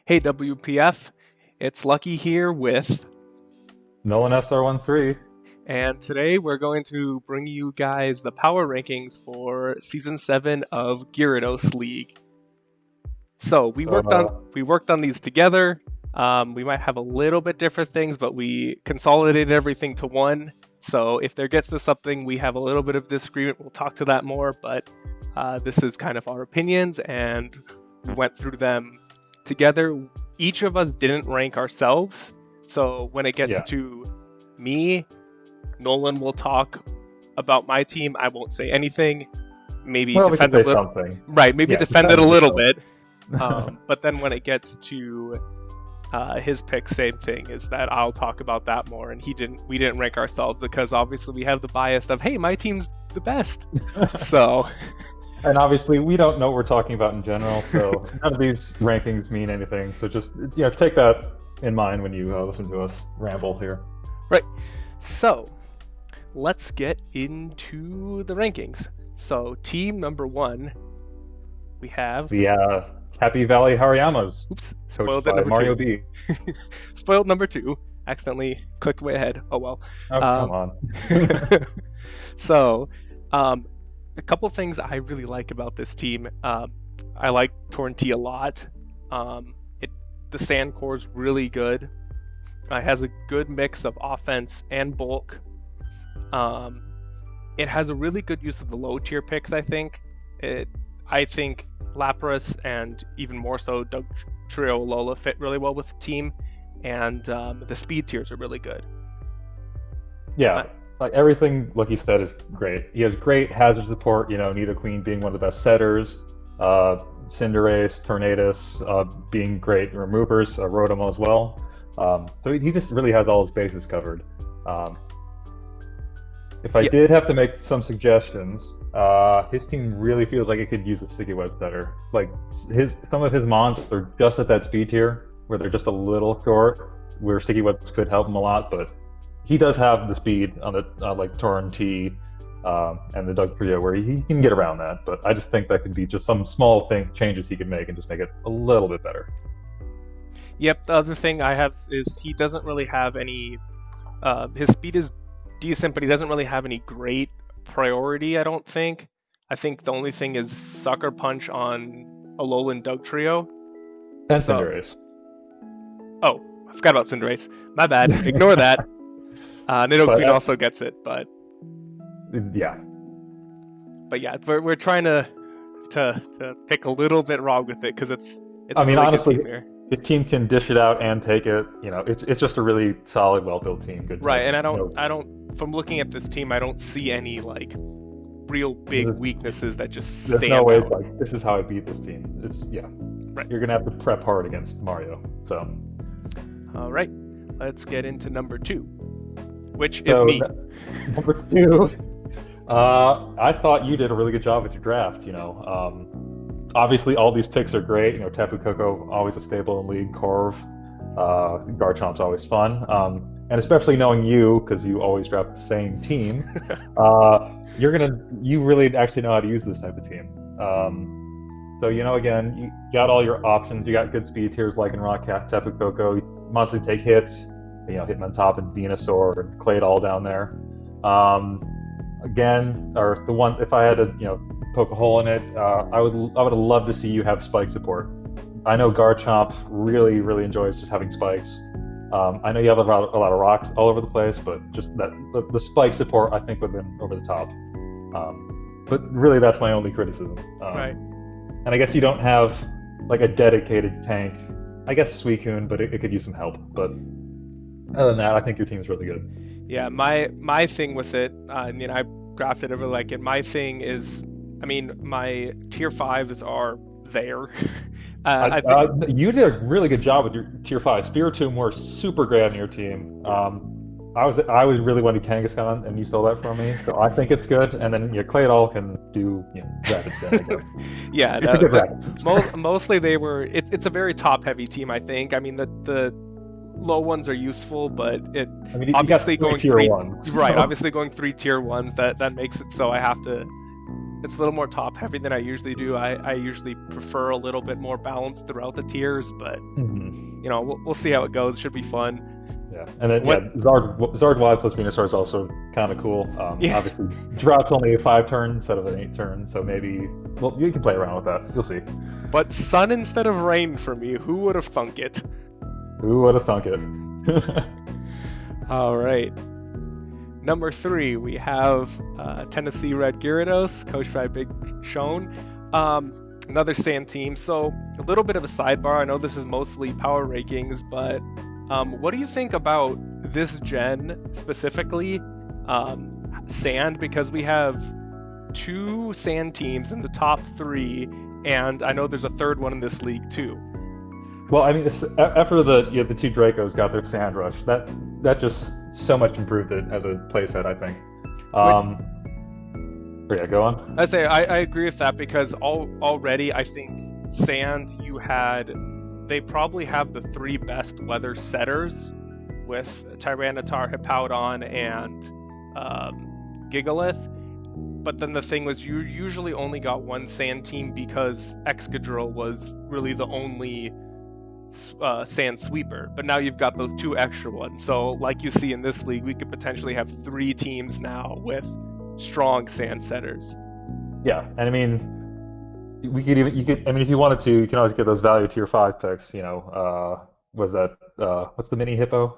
Hey WPF, it's Lucky here with, Nolan SR13. and today we're going to bring you guys the power rankings for Season 7 of Gyarados League. So we So, worked on these together. We might have a little bit different things, but we consolidated everything to one. So if there gets to something we have a little bit of disagreement, we'll talk to that more. But this is kind of our opinions, and we went through them together. Each of us didn't rank ourselves. So when it gets yeah. to me, Nolan will talk about my team. I won't say anything. Maybe Well, we can defend a say little. something. Right, maybe Yeah, defend it a little yourself. bit. But then when it gets to his pick, same thing is that I'll talk about that more. And we didn't rank ourselves because obviously we have the bias of, hey, my team's the best. So And obviously, we don't know what we're talking about in general, so none of these rankings mean anything. So just take that in mind when you listen to us ramble here. right. So let's get into the rankings. So team number 1, we have. The Happy Valley Hariyamas, Oops, coached spoiled it by number Mario 2. B. Spoiled number 2. Accidentally clicked way ahead. Oh well. Oh, come on. So, a couple things I really like about this team. I like Torrentee a lot. The sand core is really good. It has a good mix of offense and bulk. It has a really good use of the low tier picks. I think Lapras and even more so Doug Trio Lola fit really well with the team, and the speed tiers are really good. Yeah, like everything Lucky said is great. He has great hazard support, Nidoqueen being one of the best setters, Cinderace, Tornadus being great removers, Rotom as well. So he just really has all his bases covered. If I Yeah, did have to make some suggestions, his team really feels like it could use a Sticky Web better. Like some of his mons are just at that speed tier where they're just a little short, where Sticky Webs could help him a lot, but he does have the speed on the like Torrentee and the Doug Trio where he can get around that. But I just think that could be just some small changes he could make and just make it a little bit better. Yep, the other thing I have is he doesn't really have any. His speed is decent, but he doesn't really have any great priority, I don't think. I think the only thing is Sucker Punch on Alolan Doug Trio. And So, Cinderace. oh, I forgot about Cinderace. My bad. Ignore that. But Nidoqueen also gets it, but yeah, yeah, we're trying to pick a little bit wrong with it because it's I a mean, really good honestly, team here. his team can dish it out and take it. It's just a really solid, well-built team. Good. Right, and No, I don't. From looking at this team, I don't see any like real big there's, weaknesses that just there's stand no way out. like this is how I beat this team. It's Right. you're gonna have to prep hard against Mario. So, All right, let's get into number 2, which is me. Number 2, I thought you did a really good job with your draft. Obviously all these picks are great. Tapu Koko always a staple in league. Corv, Garchomp's always fun. And especially knowing you, because you always draft the same team, you really actually know how to use this type of team. So again, you got all your options. You got good speed tiers like in Rock Tapu Koko. You mostly take hits. Hitmontop and Venusaur and Claydol down there. Again, or the one if I had to poke a hole in it, I would have loved to see you have spike support. I know Garchomp really enjoys just having spikes. I know you have a lot of rocks all over the place, but just that the spike support I think would have been over the top. But really, that's my only criticism. Right. And I guess you don't have like a dedicated tank. I guess Suicune, but it could use some help. But other than that, I think your team is really good. Yeah, my thing with it, I drafted it really like it. My thing is, my tier 5s are there. I think You did a really good job with your tier 5. Spiritomb were super great on your team. I was really wanting Kangaskhan, and you stole that from me, so I think it's good. And then Claydol can do rapid spin, I guess. yeah, It's a good rapid. mostly they were. It's a very top heavy team. I think. The low ones are useful, but I mean, you got obviously three going tier three. ones. Right, obviously going 3 tier 1s that makes it so I have to it's a little more top heavy than I usually do. I usually prefer a little bit more balance throughout the tiers, but Mhm. you know, we'll see how it goes. Should be fun. Yeah, and then What? Zard Y plus Venusaur is also kind of cool. Yeah, Obviously, Drought's only a 5-turn instead of an 8-turn, so maybe you can play around with that. You'll see. but sun instead of rain for me. Who would have thunk it? Who would have thunk it? All right. Number 3, we have Tennessee Red Gyarados, coached by Big Sean. Another sand team. So a little bit of a sidebar. I know this is mostly power rankings, but what do you think about this gen specifically? Sand, because we have 2 sand teams in the top 3, and I know there's a third one in this league too. Well, I mean, after the 2 Dracos got their Sand Rush, that just so much improved it as a playset, I think. Yeah, go on. I say I agree with that, because already I think Sand, they probably have the 3 best weather setters with Tyranitar, Hippowdon, and Gigalith. But then the thing was, you usually only got one sand team because Excadrill was really the only sand sweeper. But now you've got those 2 extra ones. So like you see in this league, we could potentially have 3 teams now with strong sand setters. Yeah, and I mean, I mean, if you wanted to, you can always get those value tier 5 picks. Was that what's the mini hippo?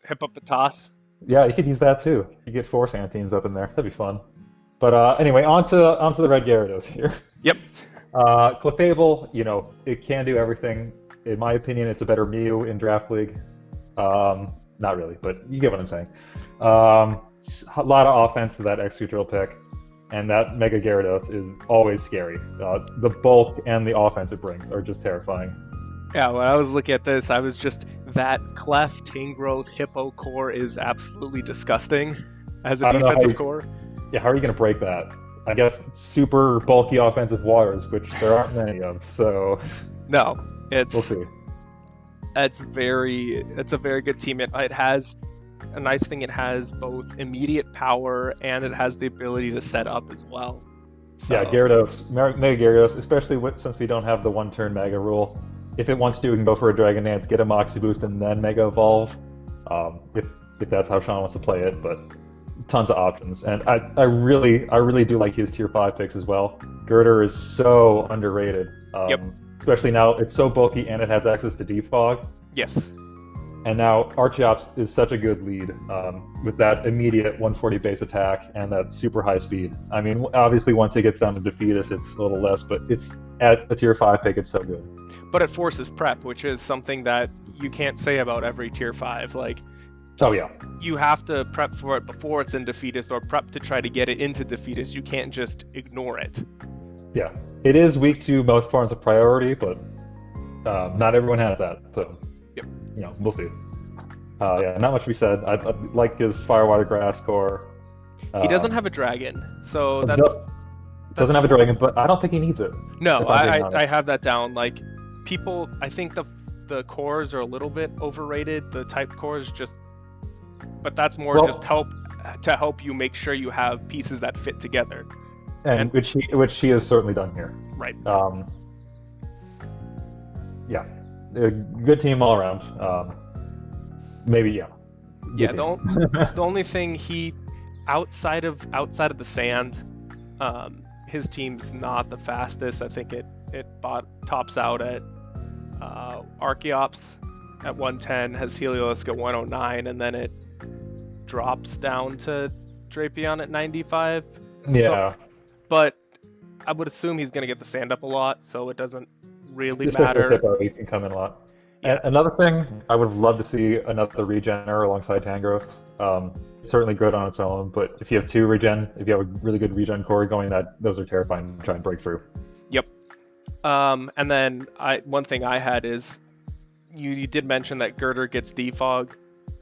Hippopotas. Yeah, you could use that too. You get 4 sand teams up in there. That'd be fun. But anyway, onto the Red Gyarados here. Yep. Clefable, it can do everything. In my opinion, it's a better Mew in Draft League. Not really, but you get what I'm saying. A lot of offense to that Excadrill pick, and that Mega Gyarados is always scary. The bulk and the offense it brings are just terrifying. Yeah, when I was looking at this, I was just, that Clef, Tangrowth, Hippo core is absolutely disgusting as a defensive core. Yeah, how are you going to break that? I guess super bulky offensive waters, which there aren't many of, so... No, we'll see. It's a very good team. It has a nice thing. It has both immediate power and it has the ability to set up as well. So, yeah, Gyarados, Mega Gyarados, especially since we don't have the 1-turn Mega rule. If it wants to, we can go for a Dragonite, get a Moxie Boost, and then Mega Evolve. If that's how Sean wants to play it, but tons of options. And I really do like his tier 5 picks as well. Girder is so underrated. Yep. Especially now, it's so bulky and it has access to Defog. Yes. And now Archeops is such a good lead with that immediate 140 base attack and that super high speed. I mean, obviously once it gets down to Defeatus, it's a little less, but it's at a tier 5 pick, it's so good. But it forces prep, which is something that you can't say about every tier 5. Like, oh yeah, you have to prep for it before it's in Defeatus, or prep to try to get it into Defeatus. You can't just ignore it. Yeah, it is weak to most forms of priority, but not everyone has that. So, yep. We'll see. Yeah, not much to be said. I like his Fire, Water, Grass core. He doesn't have a dragon, so doesn't have a dragon, but I don't think he needs it. No, I have that down. Like, people, I think the cores are a little bit overrated. The type cores but that's more just to help you make sure you have pieces that fit together. And which she has certainly done here. Right. Yeah, a good team all around. Maybe yeah. Yeah. The only thing outside of the sand, his team's not the fastest. I think it tops out at Archeops at 110, has Heliolisk at 109, and then it drops down to Drapion at 95. Yeah. But I would assume he's going to get the sand up a lot, so it doesn't really Especially matter. Hippo, he can come in a lot. Yeah. And another thing, I would love to see another Regener alongside Tangrowth. It's certainly good on its own, but if you have 2 Regen, if you have a really good Regen core going, those are terrifying to try and break through. Yep. And then one thing I had is, you did mention that Girder gets defog,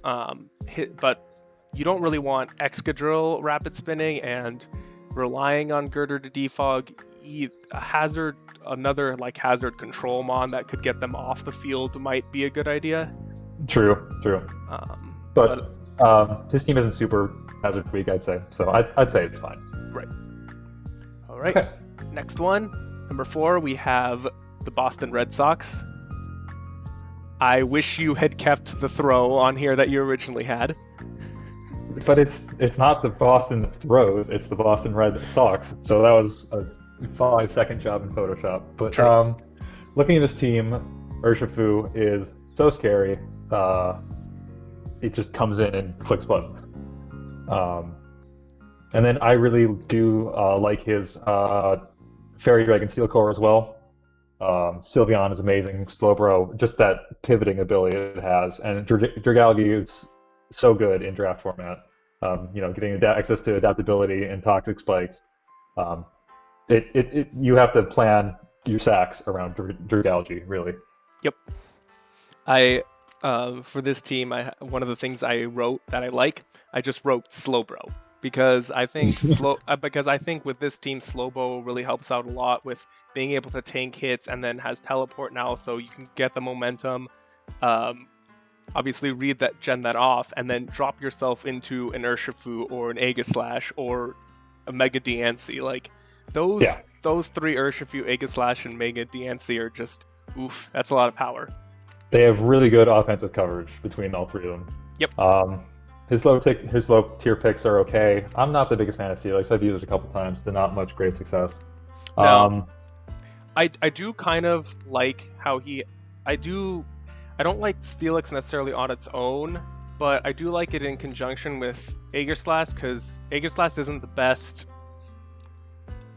but you don't really want Excadrill rapid spinning and relying on Girder to defog. Another hazard control mon that could get them off the field might be a good idea. True. But his team isn't super hazard weak, I'd say. So I'd say it's fine. Right. right. Okay. Next one, number 4, we have the Boston Red Sox. I wish you had kept the throw on here that you originally had. But it's not the Boston throws, it's the Boston Red Sox. So that was a 5-second job in Photoshop. But True. looking at this team, Urshifu is so scary. It just comes in and clicks button. And then I really do like his Fairy Dragon Steel Core as well. Sylveon is amazing. Slowbro, just that pivoting ability it has, and Dragalge is so good in draft format. Getting access to adaptability and Toxic Spike. You have to plan your sacks around Dragalge, really. Yep. For this team, one of the things I wrote that I just wrote Slowbro because I think with this team, Slowbro really helps out a lot with being able to tank hits, and then has teleport now, so you can get the momentum. Obviously, gen that off, and then drop yourself into an Urshifu or an Aegislash or a Mega Diancie. Like those 3 Urshifu, Aegislash, and Mega Diancie are just oof. That's a lot of power. They have really good offensive coverage between all 3 of them. Yep. His low tier picks are okay. I'm not the biggest fan of Steelix. I've used it a couple times to not much great success. No. I do kind of like how I don't like Steelix necessarily on its own, but I do like it in conjunction with Aegislash, because Aegislash isn't the best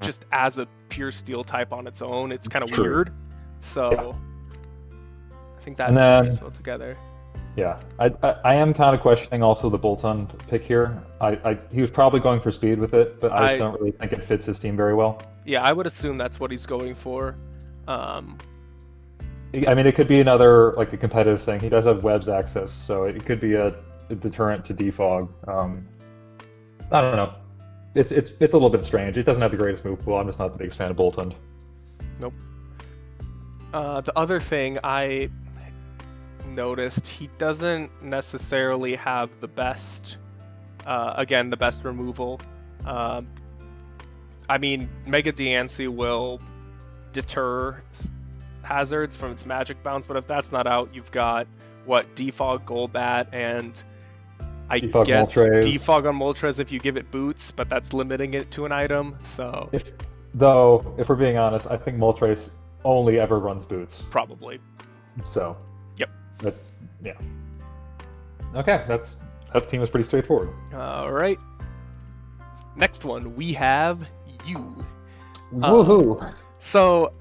just as a pure steel type on its own. It's kind of weird. So I think that goes well together. Yeah, I am kind of questioning also the Boltund pick here. He was probably going for speed with it, but I just don't really think it fits his team very well. Yeah, I would assume that's what he's going for. I mean, it could be another, like, a competitive thing. He does have webs access, so it could be a deterrent to defog. I don't know. It's a little bit strange. It doesn't have the greatest move pool. I'm just not the biggest fan of Boltund. Nope. The other thing I noticed, he doesn't necessarily have the best, the best removal. I mean, Mega Diancie will deter hazards from its magic bounce, but if that's not out, you've got Defog Golbat, and I guess Defog on Moltres if you give it boots, but that's limiting it to an item. So if we're being honest, I think Moltres only ever runs boots. Probably. So yep. Yeah. Okay, that team is pretty straightforward. All right. Next one, we have you. Woohoo! So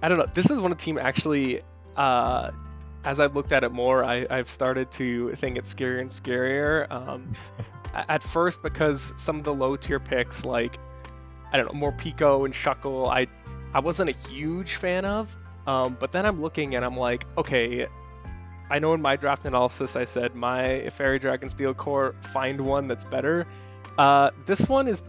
I don't know. This is one team actually. As I've looked at it more, I've started to think it's scarier and scarier. At first, because some of the low tier picks, like Morpeko and Shuckle, I wasn't a huge fan of. But then I'm looking and I'm like, okay, I know in my draft analysis I said my Fairy Dragon Steel Core, find one that's better. This one is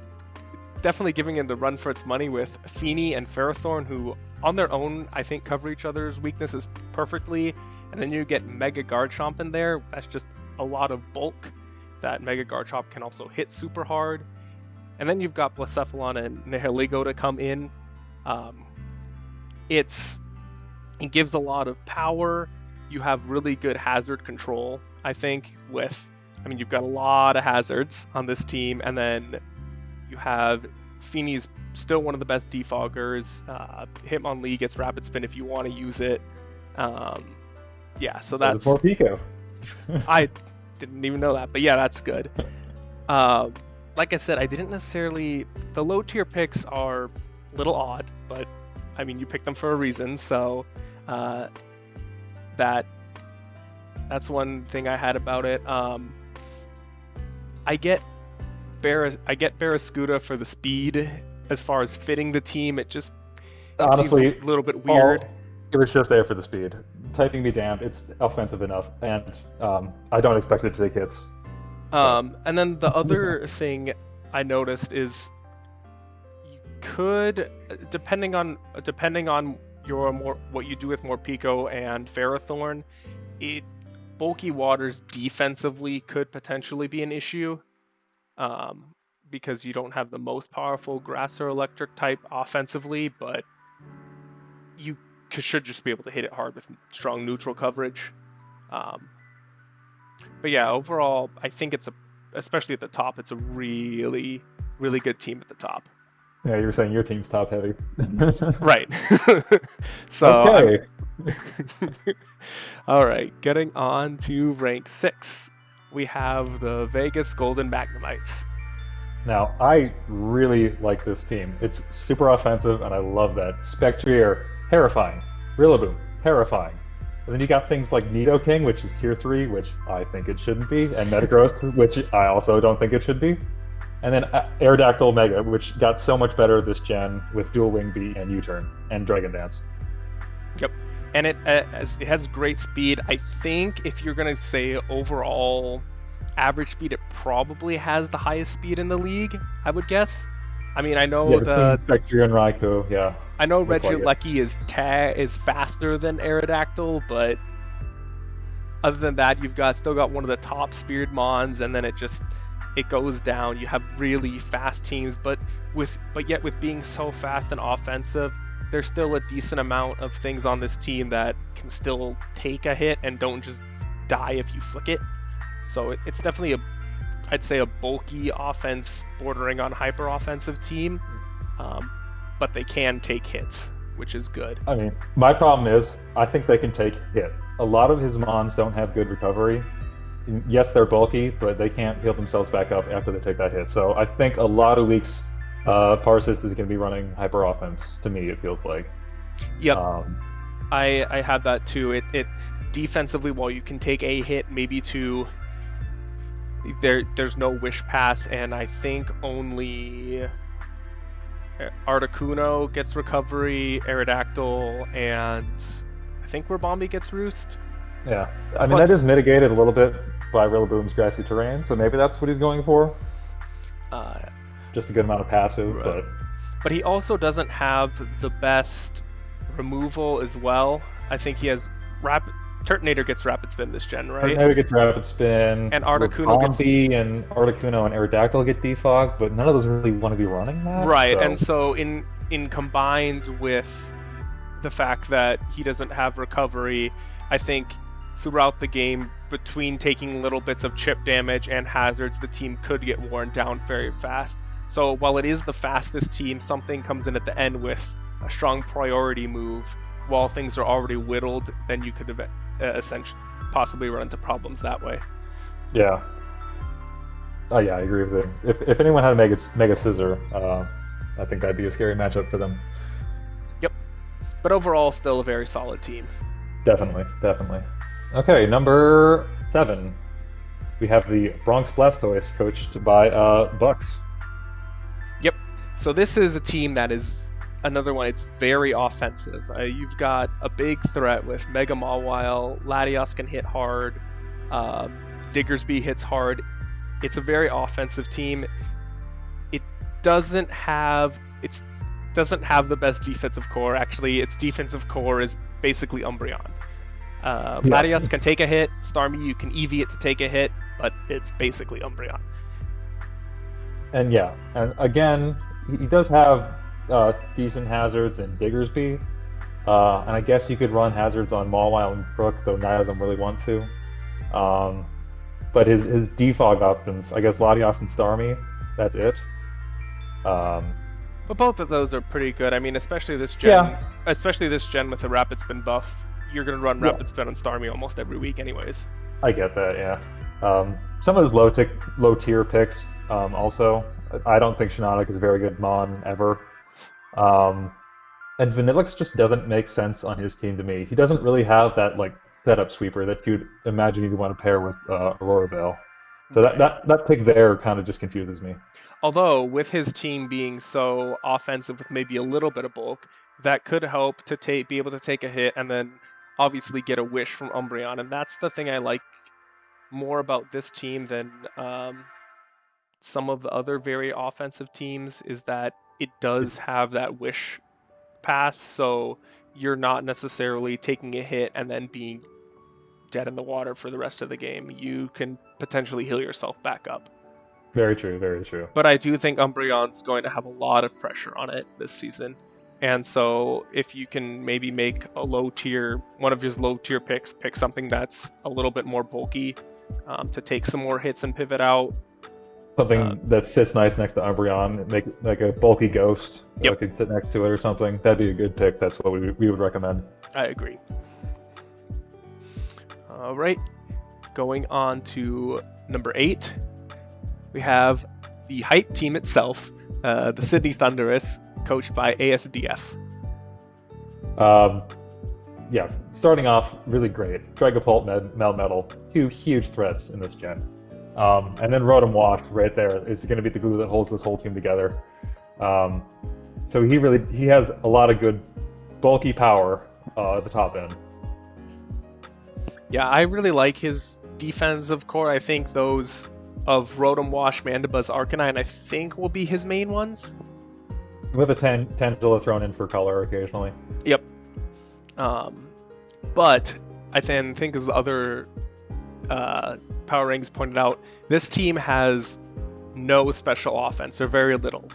definitely giving it the run for its money with Feeny and Ferrothorn, who on their own I think cover each other's weaknesses perfectly. And then you get Mega Garchomp in there. That's just a lot of bulk that Mega Garchomp can also hit super hard. And then you've got Blacephalon and Nihilego to come in. It gives a lot of power. You have really good hazard control, I think, you've got a lot of hazards on this team, and then you have Feeny's still one of the best defoggers. Hitmonlee gets Rapid Spin if you want to use it. So that's more Pico. I didn't even know that, but yeah, that's good. Like I said, I didn't necessarily. The low tier picks are a little odd, but I mean, you picked them for a reason, so that's one thing I had about it. I get Barraskewda for the speed. As far as fitting the team, it honestly seems a little bit weird. It was just there for the speed. Typing me damned, it's offensive enough, and I don't expect it to take hits. And then the other thing I noticed is you could, depending on what you do with Morpeko and Ferrothorn, Bulky Waters defensively could potentially be an issue. because you don't have the most powerful grass or electric type offensively, but you should just be able to hit it hard with strong neutral coverage. But yeah, overall, I think especially at the top, it's a really, really good team at the top. Yeah, you were saying your team's top heavy. Right. So okay. All right, getting on to rank 6. We have the Vegas Golden Magnemites. Now, I really like this team. It's super offensive, and I love that. Spectrier, terrifying. Rillaboom, terrifying. And then you got things like Nidoking, which is tier 3, which I think it shouldn't be, and Metagross, which I also don't think it should be. And then Aerodactyl Mega, which got so much better this gen with Dual Wing Beat and U-Turn and Dragon Dance. Yep. And it has great speed. I think if you're going to say overall average speed, it probably has the highest speed in the league, I would guess. I mean, I know Spectrier and Raikou, yeah. I know Regieleki is faster than Aerodactyl, but other than that, you've still got one of the top Spirit Mons, and then it goes down. You have really fast teams, but yet with being so fast and offensive, there's still a decent amount of things on this team that can still take a hit and don't just die if you flick it. So it's definitely I'd say a bulky offense bordering on hyper offensive team, but they can take hits, which is good. I mean, my problem is I think they can take hit. A lot of his Mons don't have good recovery. Yes, they're bulky, but they can't heal themselves back up after they take that hit. So I think a lot of weeks Parsis is going to be running hyper offense. To me, it feels like. Yep. I have that too. It defensively, while you can take a hit, maybe two. There's no Wish Pass, and I think only Articuno gets recovery, Aerodactyl, and I think Ribombee gets Roost. Yeah, I mean, that is mitigated a little bit by Rillaboom's grassy terrain, so maybe that's what he's going for. Just a good amount of passive, right. But he also doesn't have the best removal as well. I think he has Turtonator gets Rapid Spin this gen, right? Turtonator gets Rapid Spin. And Articuno gets... and Articuno and Aerodactyl get Defog, but none of those really want to be running that. Right, and so in combined with the fact that he doesn't have recovery, I think throughout the game, between taking little bits of chip damage and hazards, the team could get worn down very fast. So while it is the fastest team, something comes in at the end with a strong priority move. While things are already whittled, then you could have essentially possibly run into problems that way. Yeah. Oh yeah, I agree with it. If anyone had a Mega Scissor, I think that'd be a scary matchup for them. Yep. But overall, still a very solid team. Definitely. Okay, number 7. We have the Bronx Blastoise, coached by Bucks. Yep. So this is a team that is another one. It's very offensive. You've got a big threat with Mega Mawile. Latios can hit hard. Diggersby hits hard. It's a very offensive team. It doesn't have the best defensive core. Actually, its defensive core is basically Umbreon. Latios can take a hit. Starmie, you can EV it to take a hit, but it's basically Umbreon. And again, he does have decent hazards in Diggersby, and I guess you could run hazards on Mawile and Crook, though neither of them really want to. But his defog options, I guess Latios and Starmie, that's it. But both of those are pretty good. I mean, especially this gen with the Rapid Spin buff. You're going to run Rapid Spin on Starmie almost every week anyways. I get that, yeah. Some of his low tier picks also. I don't think Shiinotic is a very good Mon ever. And Vanillix just doesn't make sense on his team to me. He doesn't really have that setup sweeper that you'd imagine you'd want to pair with Aurora Veil. So that pick there kind of just confuses me. Although, with his team being so offensive with maybe a little bit of bulk, that could help to be able to take a hit and then obviously get a wish from Umbreon. And that's the thing I like more about this team than some of the other very offensive teams, is that it does have that wish pass, so you're not necessarily taking a hit and then being dead in the water for the rest of the game. You can potentially heal yourself back up. Very true, very true. But I do think Umbreon's going to have a lot of pressure on it this season. And so if you can maybe make a one of his low tier picks, pick something that's a little bit more bulky to take some more hits and pivot out. Something that sits nice next to Umbreon, make like a bulky ghost that could sit next to it or something. That'd be a good pick. That's what we would recommend. I agree. All right, going on to number 8. We have the hype team itself, the Sydney Thunderous, coached by ASDF. Yeah, starting off really great. Dragapult, Melmetal, 2 huge threats in this gen. And then Rotom Wash right there is going to be the glue that holds this whole team together. So he has a lot of good bulky power at the top end. Yeah, I really like his defensive core. I think those of Rotom Wash, Mandibuzz, Arcanine, I think will be his main ones. With a Tangela thrown in for color occasionally. Yep. But I think as other Power Rankings pointed out, this team has no special offense, or very little.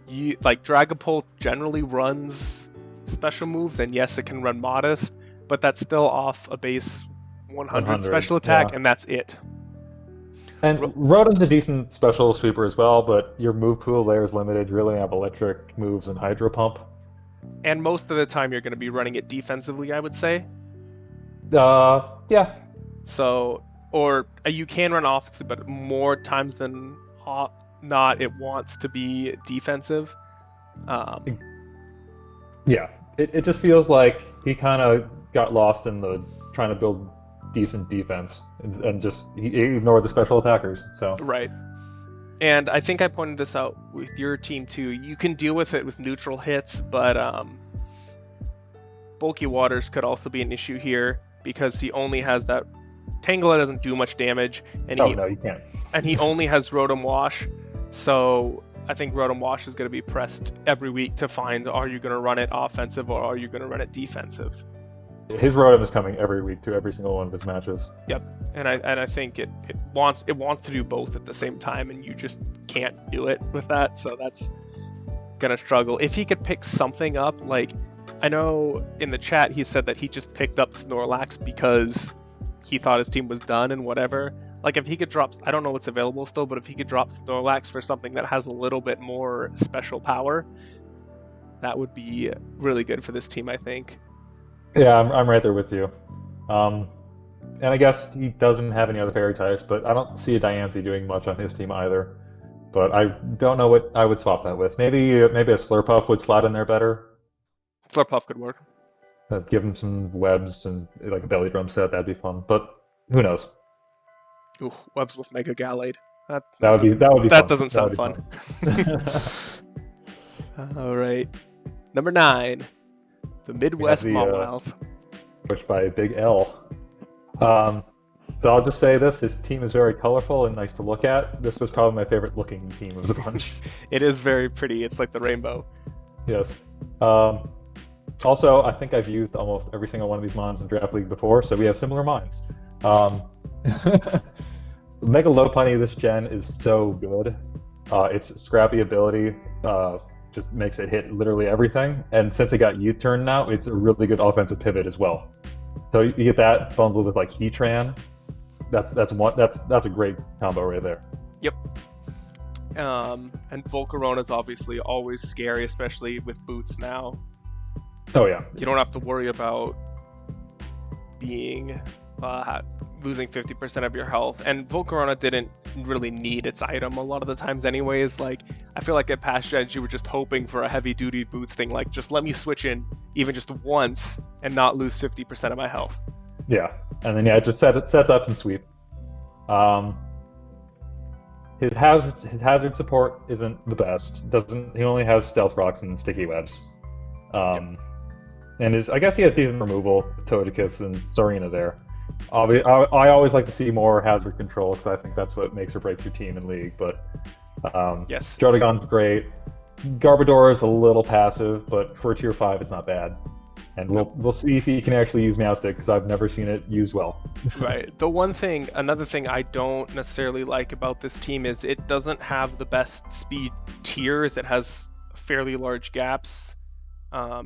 Dragapult generally runs special moves, and yes, it can run Modest, but that's still off a base 100 special attack, and that's it. And Rotom's a decent special sweeper as well, but your move pool there is limited. You really have electric moves and Hydro Pump. And most of the time you're going to be running it defensively, I would say. Yeah. So, or you can run offensive, but more times than not, it wants to be defensive. Yeah, it just feels like he kind of got lost in the trying to build decent defense and just he ignored the special attackers. So right. And I think I pointed this out with your team too. You can deal with it with neutral hits, but bulky waters could also be an issue here because he only has that. Tangela doesn't do much damage, and no, you can't. And he only has Rotom Wash, so I think Rotom Wash is going to be pressed every week to find: are you going to run it offensive or are you going to run it defensive? His Rotom is coming every week to every single one of his matches. Yep, and I think it wants to do both at the same time, and you just can't do it with that. So that's gonna struggle. If he could pick something up, like I know in the chat he said that he just picked up Snorlax because he thought his team was done and whatever. Like if he could drop, I don't know what's available still, but if he could drop Snorlax for something that has a little bit more special power, that would be really good for this team, I think. Yeah, I'm right there with you. And I guess he doesn't have any other fairy types, but I don't see a Diancie doing much on his team either. But I don't know what I would swap that with. Maybe a Slurpuff would slot in there better. Slurpuff could work. Give him some webs and like a belly drum set, that'd be fun. But who knows? Ooh, webs with Mega Gallade. That would be that fun. Doesn't sound fun. All right, number 9. The Midwest Mawiles. Pushed by Big L. So I'll just say this, his team is very colorful and nice to look at. This was probably my favorite looking team of the bunch. It is very pretty. It's like the rainbow. Yes. Also, I think I've used almost every single one of these mons in Draft League before, so we have similar minds. Mega Lopunny this gen is so good. Its scrappy ability just makes it hit literally everything, and since it got U-turn now, it's a really good offensive pivot as well. So you get that bundled with like Heatran. That's a great combo right there. Yep. And Volcarona is obviously always scary, especially with boots now. Oh yeah. You don't have to worry about being losing 50% of your health, and Volcarona didn't really need its item a lot of the times anyways. Like I feel like at past gens you were just hoping for a heavy duty boots thing, like just let me switch in even just once and not lose 50% of my health. Yeah, and then it just sets up and sweep. His hazard support isn't the best. He only has Stealth Rocks and Sticky Webs. Yep. And I guess he has decent removal, Togekiss and Serena there. I always like to see more hazard control because I think that's what makes or breaks your team in League. But yes, Drotagon's great. Garbodor is a little passive, but for a tier 5, it's not bad. And we'll see if he can actually use Meowstic, because I've never seen it used well. Right. Another thing I don't necessarily like about this team is it doesn't have the best speed tiers. It has fairly large gaps.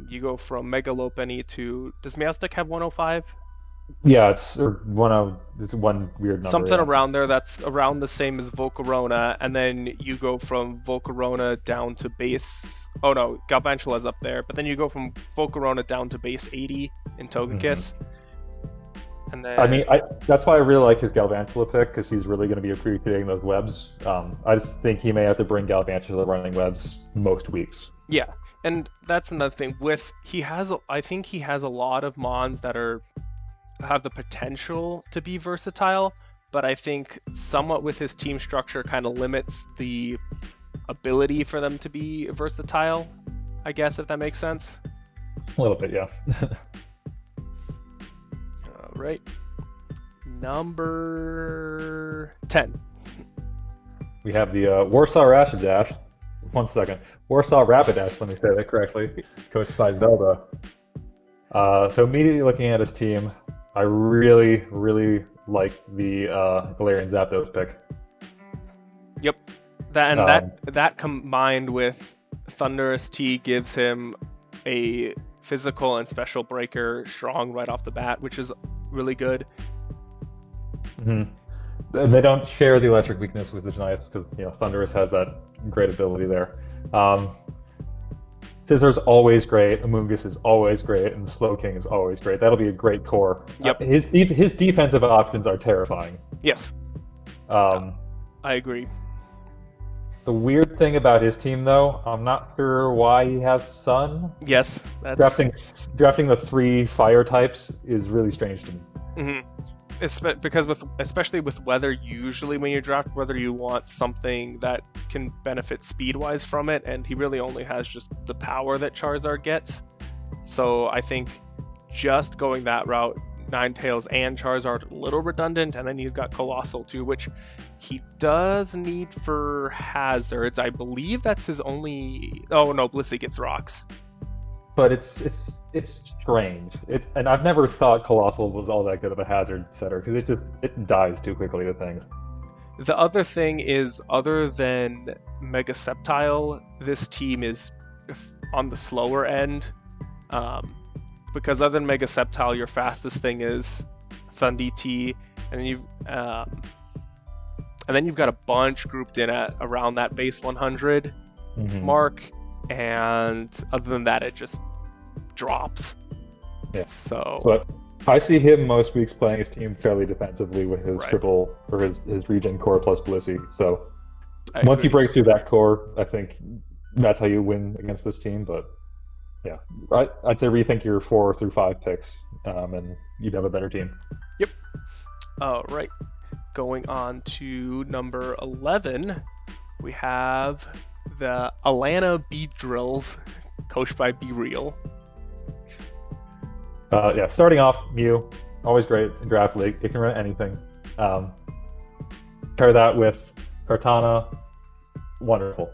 You go from Mega Lopunny to, does Meowstic have 105? Yeah, it's one weird number. Something Yeah. around there that's around the same as Volcarona, and then you go from Volcarona down to base. Oh no, Galvantula's up there, but then you go from Volcarona down to base 80 in Togekiss. And then I mean, that's why I really like his Galvantula pick, because he's really going to be appreciating those webs. I just think he may have to bring Galvantula running webs most weeks. Yeah, and that's another thing. I think he has a lot of mons that have the potential to be versatile, but I think somewhat with his team structure kind of limits the ability for them to be versatile, I guess, if that makes sense. A little bit, yeah. All right. Number 10. We have the Warsaw Rapidash. 1 second. Warsaw Rapidash, let me say that correctly. Coached by Zelda. So immediately looking at his team, I really, really like the Galarian Zapdos pick. Yep. That combined with Thundurus T gives him a physical and special breaker strong right off the bat, which is really good. And they don't share the electric weakness, which is nice, because Thundurus has that great ability there. Scissor's always great, Amoonguss is always great, and the Slowking is always great. That'll be a great core. Yep. His defensive options are terrifying. Yes. I agree. The weird thing about his team, though, I'm not sure why he has Sun. Yes, that's drafting the 3 fire types is really strange to me. Because especially with weather, usually when you draft weather, you want something that can benefit speed-wise from it, and he really only has just the power that Charizard gets. So I think just going that route, Ninetales and Charizard, a little redundant, and then he's got Colossal too, which he does need for hazards. I believe that's his only. Oh no, Blissey gets rocks. But it's strange. And I've never thought Colossal was all that good of a hazard setter, because it dies too quickly to things. The other thing is, other than Mega Sceptile, this team is on the slower end. Because other than Mega Sceptile, your fastest thing is Thundee, and then you've got a bunch grouped in at around that base 100 mark, and other than that, it just drops. Yeah. So I see him most weeks playing his team fairly defensively with his Right. triple or his regen core plus Blissey. So I once you agree. break through that core, I think that's how you win against this team. But yeah, I'd say rethink your 4 through 5 picks, and you'd have a better team. Yep. All right. Going on to number 11, we have the Alanta Beedrilles, coached by Beedrilles. Yeah, starting off, Mew, always great in Draft League. It can run anything. Pair that with Ratata, wonderful.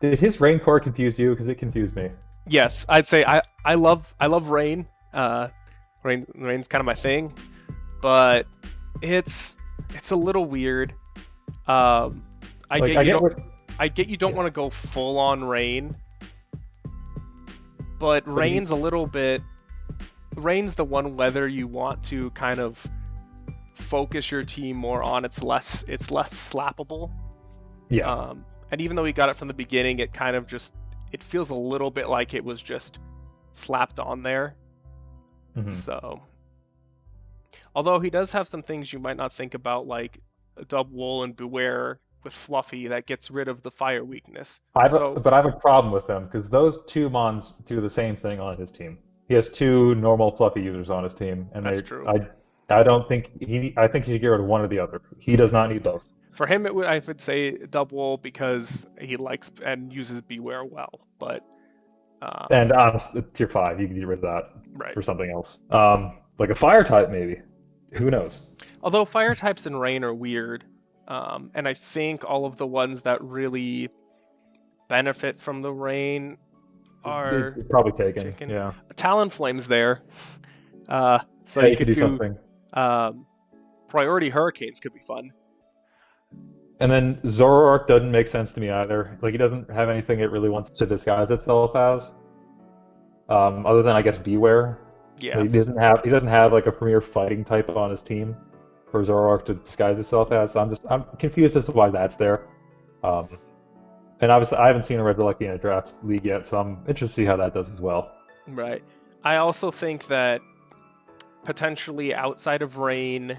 Did his Rain Core confuse you? Because it confused me. Yes, I'd say I love Rain. Rain's kind of my thing, but it's a little weird. I get you don't want to go full on Rain, but Rain's a little bit. Rain's the one weather you want to kind of focus your team more on. It's less slappable. Yeah. And even though he got it from the beginning, it kind of it feels a little bit like it was just slapped on there. So, although he does have some things you might not think about, like Dubwool and Beware with Fluffy, that gets rid of the fire weakness. But I have a problem with them, because those 2 mons do the same thing on his team. He has 2 normal Fluffy users on his team, and That's true. I don't think I think he should get rid of one or the other. He does not need both. For him, I would say Dubwool, because he likes and uses Beware well, but And on tier 5, you can get rid of that right. for something else. Like a fire type, maybe. Who knows? Although fire types in Rain are weird, and I think all of the ones that really benefit from the Rain are probably taken. taken. Yeah. Talonflame's there. So Yeah, you could do do something. Priority Hurricanes could be fun. And then Zoroark doesn't make sense to me either. Like he doesn't have anything it really wants to disguise itself as. Other than I guess Beware. Yeah. He doesn't have like a premier fighting type on his team for Zoroark to disguise itself as. So I'm confused as to why that's there. And obviously I haven't seen a Regieleki in a draft league yet, so I'm interested to see how that does as well. Right. I also think that potentially outside of Rain,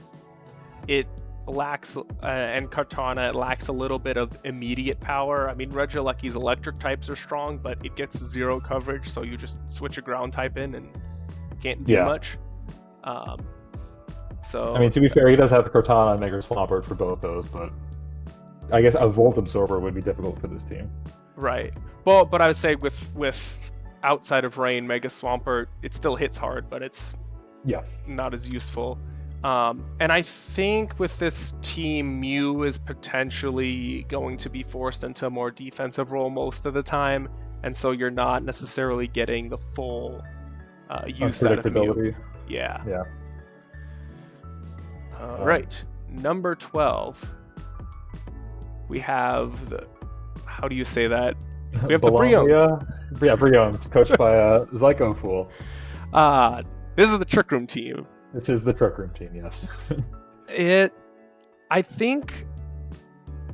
it lacks, and Kartana, it lacks a little bit of immediate power. I mean, Regieleki's electric types are strong, but it gets 0 coverage, so you just switch a ground type in and can't do much. So I mean, to be fair, he does have the Cortana and Mega Swampert for both those, but I guess a Volt Absorber would be difficult for this team. Right. Well, but I would say with outside of Rain, Mega Swampert, it still hits hard, but it's not as useful. And I think with this team, Mew is potentially going to be forced into a more defensive role most of the time, and so you're not necessarily getting the full use out of Mew. Yeah. Right. Number 12. We have the... How do you say that? We have the Brionnes. Yeah, Brionnes, coached by Zyko Fool. This is the Trick Room team. This is the Trick Room team, yes. I think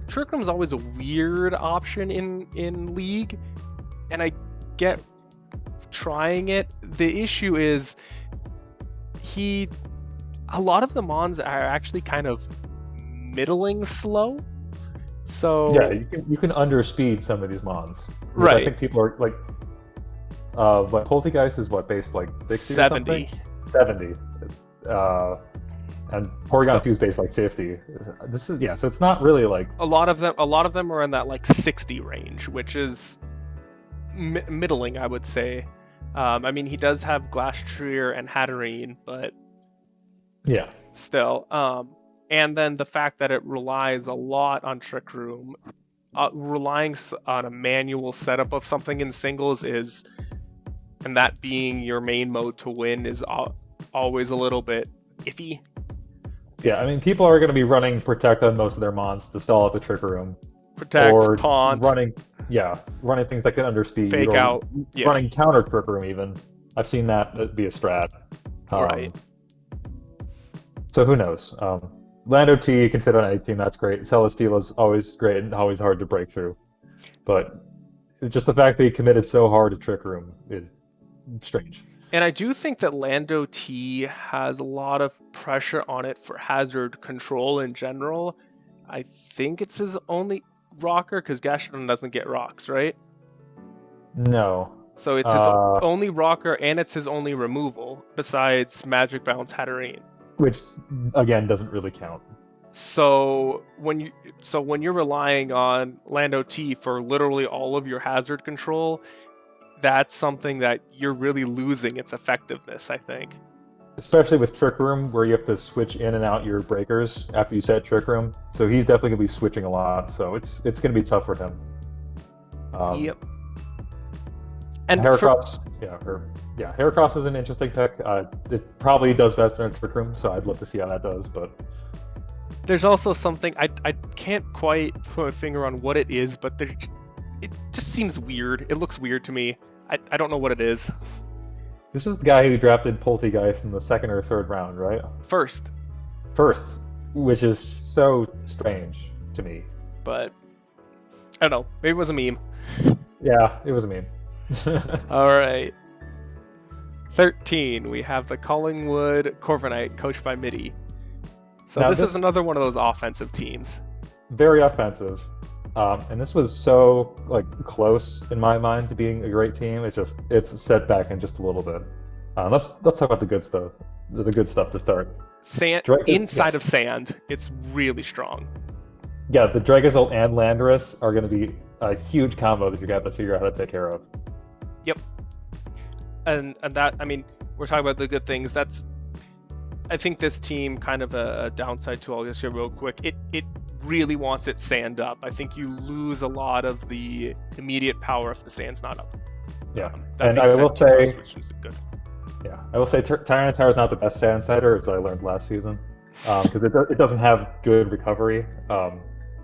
Trick Room's always a weird option in League, and I get trying it. The issue is a lot of the Mons are actually kind of middling slow. So yeah, you can underspeed some of these Mons. Right. I think people are like, what Poltegeist is based like 60 70. or something? 70. And Porygon 2 is based like 50. This is so it's not really like a lot of them are in that like 60 range, which is middling, I would say. I mean, he does have Glastrier and Hatterene, but still. And then the fact that it relies a lot on Trick Room, relying on a manual setup of something in singles and that being your main mode to win is always a little bit iffy. Yeah, I mean, people are going to be running Protect on most of their Mons to stall out the Trick Room. Protect, or Taunt. running things that can underspeed. Fake out. Running counter Trick Room even. I've seen that be a strat. Right. So who knows? Lando T can fit on any team, that's great. Celesteela is always great and always hard to break through. But just the fact that he committed so hard to Trick Room is strange. And I do think that Lando T has a lot of pressure on it for hazard control in general. I think it's his only rocker, because Gastrodon doesn't get rocks, right? No. So it's his only rocker, and it's his only removal, besides Magic Bounce Hatterene. Which, again, doesn't really count. So when you're relying on Lando T for literally all of your hazard control, that's something that you're really losing its effectiveness, I think. Especially with Trick Room, where you have to switch in and out your breakers after you set Trick Room. So he's definitely going to be switching a lot, so it's going to be tough for him. Yep. And Heracross, Heracross is an interesting pick. It probably does best in a Trick Room, so I'd love to see how that does, but... There's also something, I can't quite put a finger on what it is, but it just seems weird. It looks weird to me. I don't know what it is. This is the guy who drafted Poltegeist in the 2nd or 3rd round, right? First, which is so strange to me. But, I don't know. Maybe it was a meme. Yeah, it was a meme. Alright. 13, we have the Collingwood Corviknight, coached by Mitty. So now this is another one of those offensive teams. Very offensive. And this was so close in my mind to being a great team. It's set back in just a little bit. Let's talk about the good stuff. The good stuff to start. Sand inside of sand, it's really strong. Yeah, the Dragozolt and Landorus are going to be a huge combo that you got to figure out how to take care of. Yep. And that, I mean, we're talking about the good things. I think this team, kind of a downside to all this here real quick, it really wants it sand up. I think you lose a lot of the immediate power if the sand's not up. Yeah, That and being I said, will say, Tito switch is good. yeah, I will say Tyranitar is not the best sand cider, as I learned last season, because it doesn't have good recovery.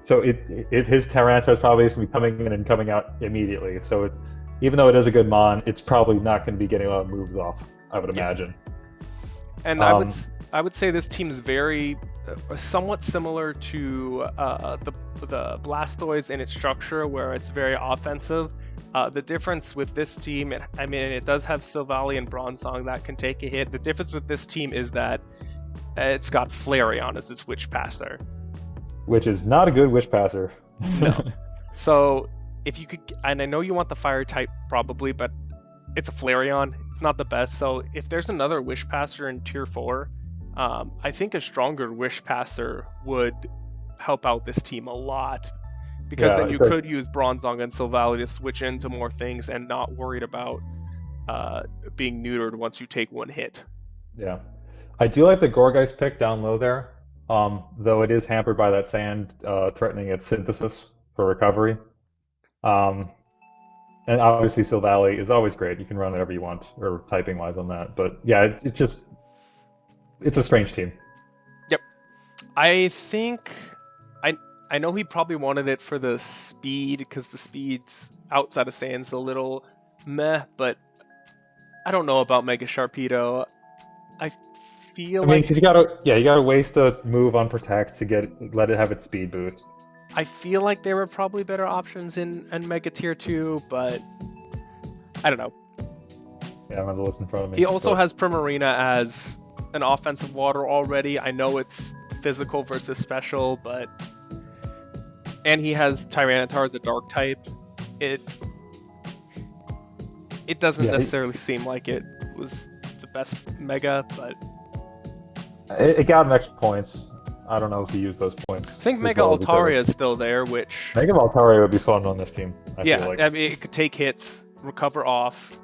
So his Tyranitar is probably going to be coming in and coming out immediately. So it's even though it is a good mon, it's probably not going to be getting a lot of moves off, I would Yeah. imagine. And Um, I would say this team's very somewhat similar to the Blastoise in its structure, where it's very offensive. The difference with this team, it does have Silvally and Bronzong that can take a hit. The difference with this team is that it's got Flareon as its Witch Passer. which is not a good Wish Passer. No. So if you could, and I know you want the Fire type probably, but it's a Flareon. It's not the best. So if there's another Wish Passer in Tier 4, I think a stronger Wish Passer would help out this team a lot. Because Yeah, then you it does. could use Bronzong and Silvally to switch into more things and not worried about being neutered once you take one hit. Yeah. I do like the Gourgeist pick down low there, though it is hampered by that sand threatening its synthesis for recovery. Um, and obviously Silvally is always great. You can run whatever you want, or typing wise on that. But yeah, it's a strange team. Yep. I think I know he probably wanted it for the speed, because the speed's outside of Sand's a little meh, but I don't know about Mega Sharpedo. I feel I mean, like because you gotta waste a move on Protect to let it have its speed boost. I feel like there were probably better options in Mega Tier 2, but I don't know. Yeah, I don't have the list in front of me. He also but- has Primarina as an offensive water already. I know it's physical versus special, but and he has Tyranitar as a dark type. It doesn't Yeah, necessarily seem like it was the best Mega, but it got him extra points. I don't know if he used those points. I think as Mega well as he could. Altaria is still there, which Mega Valtaria would be fun on this team. I yeah, feel like. I mean it could take hits, recover off.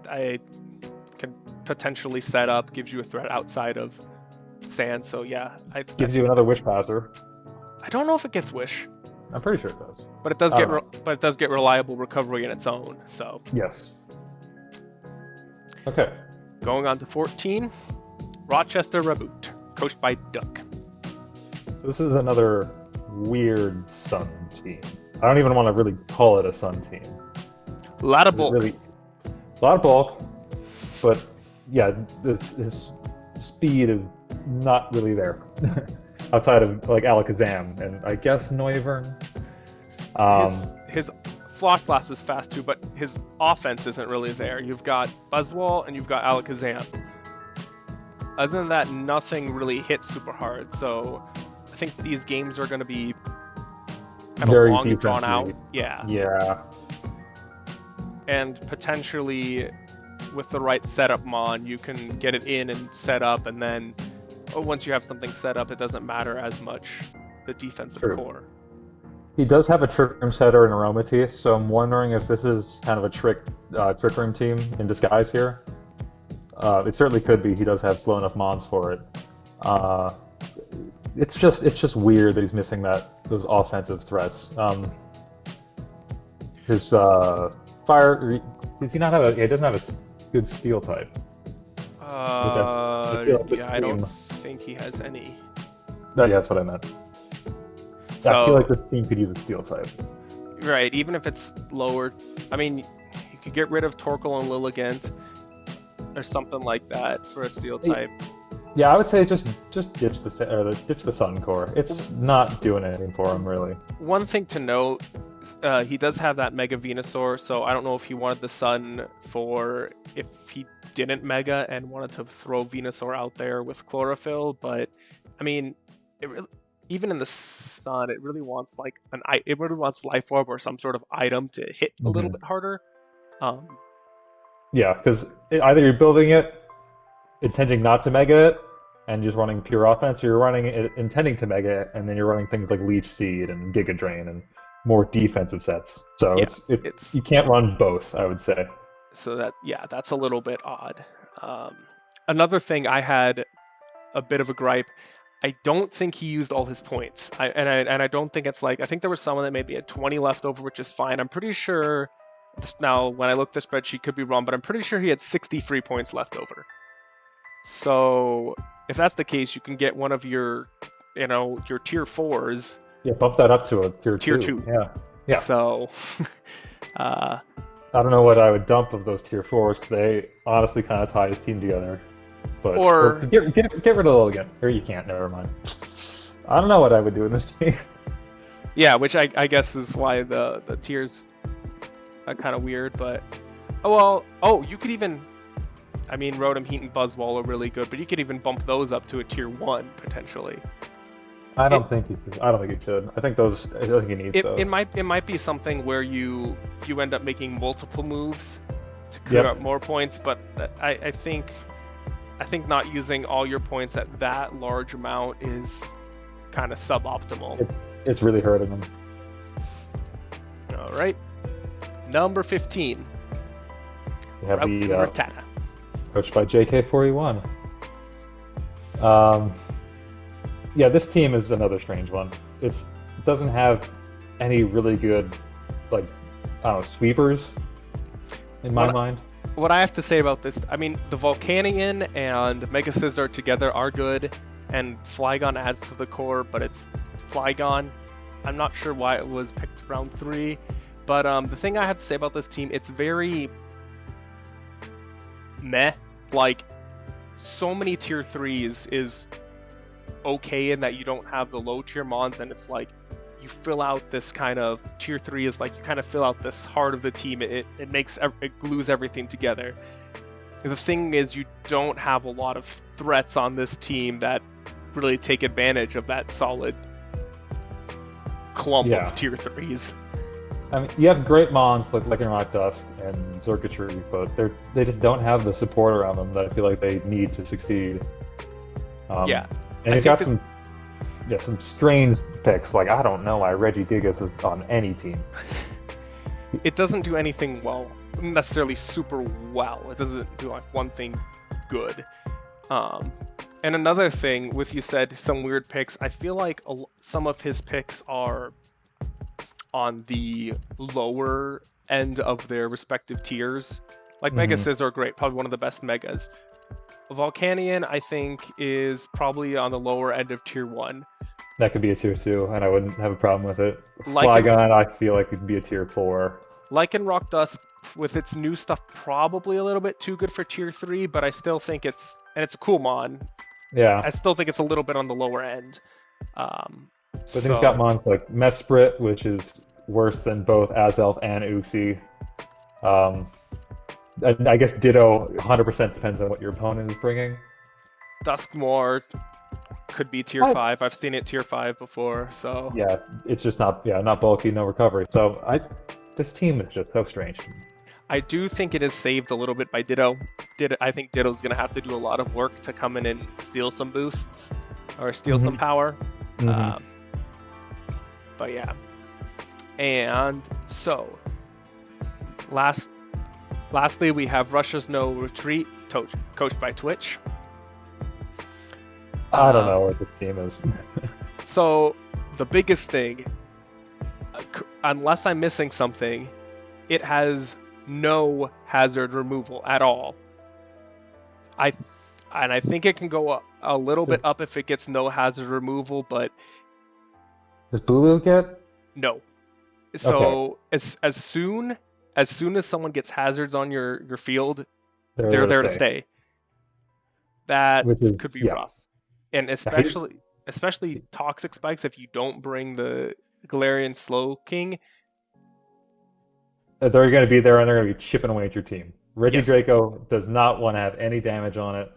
I can potentially set up, gives you a threat outside of Sand. So yeah, Gives you another Wish Passer. I don't know if it gets Wish, I'm pretty sure it does. but it does I get don't know. but it does get reliable recovery in its own. So Yes. Okay. going on to 14, Rochester Raboot, coached by Duck. So this is another weird Sun team. I don't even want to really call it a Sun team. A lot of It's bulk. really a lot of bulk, but yeah, this speed is not really there. Outside of like Alakazam and I guess Noivern. His Floss Blast is fast too, but his offense isn't really there. You've got Buzzwole and you've got Alakazam. Other than that, nothing really hits super hard. So I think these games are going to be kind of Very long and drawn defensive. out. Yeah. Yeah. And potentially with the right setup mon, you can get it in and set up, and then once you have something set up, it doesn't matter as much the defensive True. core. He does have a Trick Room setter and Aromatisse, so I'm wondering if this is kind of a Trick Room team in disguise here. It certainly could be. He does have slow enough mons for it. It's just weird that he's missing those offensive threats. His fire. Does he not have he doesn't have a good steel type. I feel like this Yeah, I don't team- think he has any. Yeah, that's what I meant. So, I feel like this team could use a steel type. right, even if it's lower, I mean, you could get rid of Torkoal and Lilligant or something like that for a steel type. Yeah, I would say just ditch the Sun Core. It's not doing anything for him really. One thing to note, he does have that Mega Venusaur, so I don't know if he wanted the Sun for if he didn't Mega and wanted to throw Venusaur out there with Chlorophyll, but I mean, even in the Sun, it really wants Life Orb or some sort of item to hit a little bit harder. Yeah, because either you're building it intending not to Mega it and just running pure offense, or you're running it intending to Mega it, and then you're running things like Leech Seed and Giga Drain and more defensive sets. So Yeah, it's you can't run both, I would say. So that's a little bit odd. Another thing I had a bit of a gripe. I don't think he used all his points. I don't think it's like, I think there was someone that maybe had 20 left over, which is fine. I'm pretty sure Now, when I looked at the spreadsheet, could be wrong, but I'm pretty sure he had 63 points left over. So if that's the case, you can get one of your tier 4s. Yeah, bump that up to a tier Tier 2. 2. Yeah. So, I don't know what I would dump of those tier 4s because they honestly kind of tie his team together. But or get rid of Logan. Or you can't. Never mind. I don't know what I would do in this case. yeah, which I guess is why the tiers are kind of weird. But you could even. I mean, Rotom, Heat, and Buzzwole are really good, but you could even bump those up to a tier 1 potentially. I don't think he should. I think he needs those. It might be something where you end up making multiple moves to clear up more points, but I think not using all your points at that large amount is kind of suboptimal. It's really hurting them. All right, number 15. We have the Ratata, coached by JK41. Yeah, this team is another strange one. It doesn't have any really good, sweepers in my mind. What I have to say about this, I mean, the Volcanion and Mega Scizor together are good, and Flygon adds to the core, but it's Flygon. I'm not sure why it was picked round 3, but the thing I have to say about this team, it's very meh. Like, so many tier 3s is okay in that you don't have the low tier mons, and it's like you fill out this kind of tier 3 is like you kind of fill out this heart of the team. It glues everything together. The thing is, you don't have a lot of threats on this team that really take advantage of that solid clump of tier 3s. I mean, you have great mons like Rock Dusk and Circuitry, but they just don't have the support around them that I feel like they need to succeed. And you've got some strange picks. Like, I don't know why Regigigas is on any team. It doesn't do anything necessarily super well. It doesn't do like one thing good. And another thing, with you said some weird picks, I feel like some of his picks are on the lower end of their respective tiers. Like Mega Scizor, great, probably one of the best Megas. Volcanion, I think, is probably on the lower end of tier 1. That could be a tier 2, and I wouldn't have a problem with it. Flygon, I feel like it could be a tier 4. Like in Rock Dust, with its new stuff, probably a little bit too good for tier 3, but I still think it's a cool mon. Yeah. I still think it's a little bit on the lower end. But then he's got mons like Mesprit, which is worse than both Azelf and Uxie. I guess Ditto 100% depends on what your opponent is bringing. Duskmore could be tier 5. I've seen it tier 5 before, so... Yeah, it's just not bulky, no recovery. So this team is just so strange. I do think it is saved a little bit by Ditto. I think Ditto's going to have to do a lot of work to come in and steal some boosts, or steal some power. But yeah. And so, lastly, we have Russia's No Retreat, coached by Twitch. I don't know what this team is. So, the biggest thing, unless I'm missing something, it has no hazard removal at all. I think it can go a little bit up if it gets no hazard removal, but... Does Bulu get? No. So, as soon as someone gets hazards on your field, they're there to stay. That could be rough. And especially toxic spikes, if you don't bring the Galarian Slowking. They're going to be there and they're going to be chipping away at your team. Regidraco does not want to have any damage on it.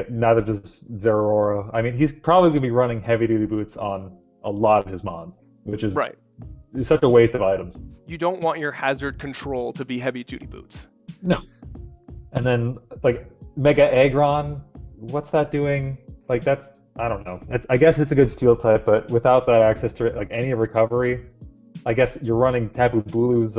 Neither does Zeraora. I mean, he's probably going to be running heavy-duty boots on a lot of his mons, which is such a waste of items. You don't want your hazard control to be heavy-duty boots. No. And then, Mega Aggron, what's that doing? I don't know. I guess it's a good steel type, but without that access to any recovery, I guess you're running Tapu Bulu's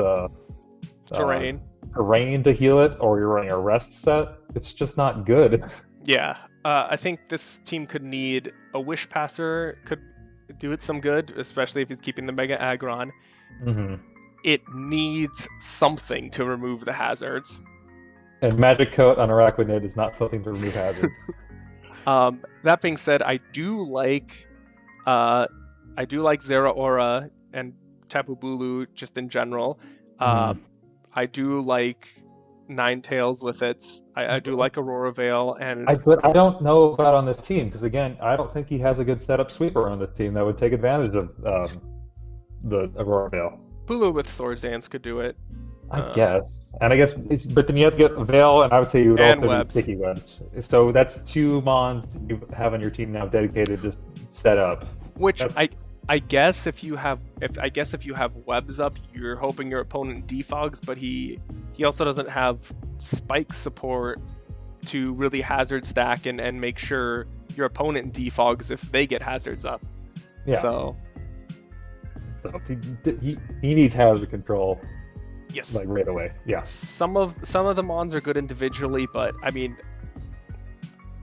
terrain to heal it, or you're running a rest set. It's just not good. Yeah. I think this team could need a Wish Passer, could do it some good, especially if he's keeping the Mega Aggron. it needs something to remove the hazards. And Magic Coat on Araquanid is not something to remove hazard. That being said, I do like Zeraora and Tapu Bulu just in general. I do like Ninetales with its. I do like Aurora Veil, and But I don't know about on this team because again, I don't think he has a good setup sweeper on this team that would take advantage of the Aurora Veil. Bulu with Swords Dance could do it. I guess, and I guess, but then you have to get Veil, and I would say you would also Webs. do Sticky Webs. So that's 2 Mons you have on your team now dedicated to set up. Which I guess if you have webs up, you're hoping your opponent defogs, but he also doesn't have spike support to really hazard stack and make sure your opponent defogs if they get hazards up. Yeah. So he needs hazard control. yes, Like right away. Yeah. Some of the Mons are good individually, but I mean,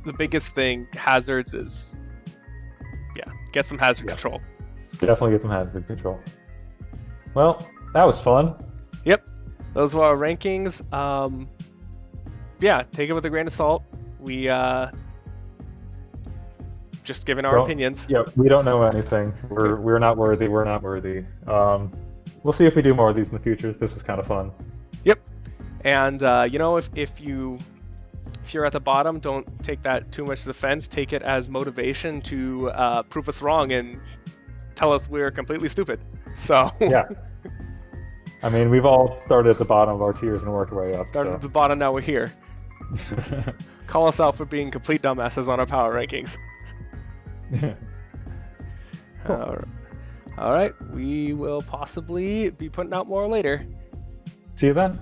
the biggest thing hazards is get some hazard control. Definitely get some hazard control. Well, that was fun. Yep, those were our rankings. Take it with a grain of salt. We just giving our opinions. Yeah, we don't know anything. We're not worthy. We're not worthy. We'll see if we do more of these in the future. This was kind of fun. Yep, and if you're at the bottom, don't take that too much to the fence. Take it as motivation to prove us wrong and tell us we're completely stupid. So yeah. I mean, we've all started at the bottom of our tiers and worked our way up. Started at the bottom, now we're here. Call us out for being complete dumbasses on our power rankings. Cool. All right, we will possibly be putting out more later. See you then.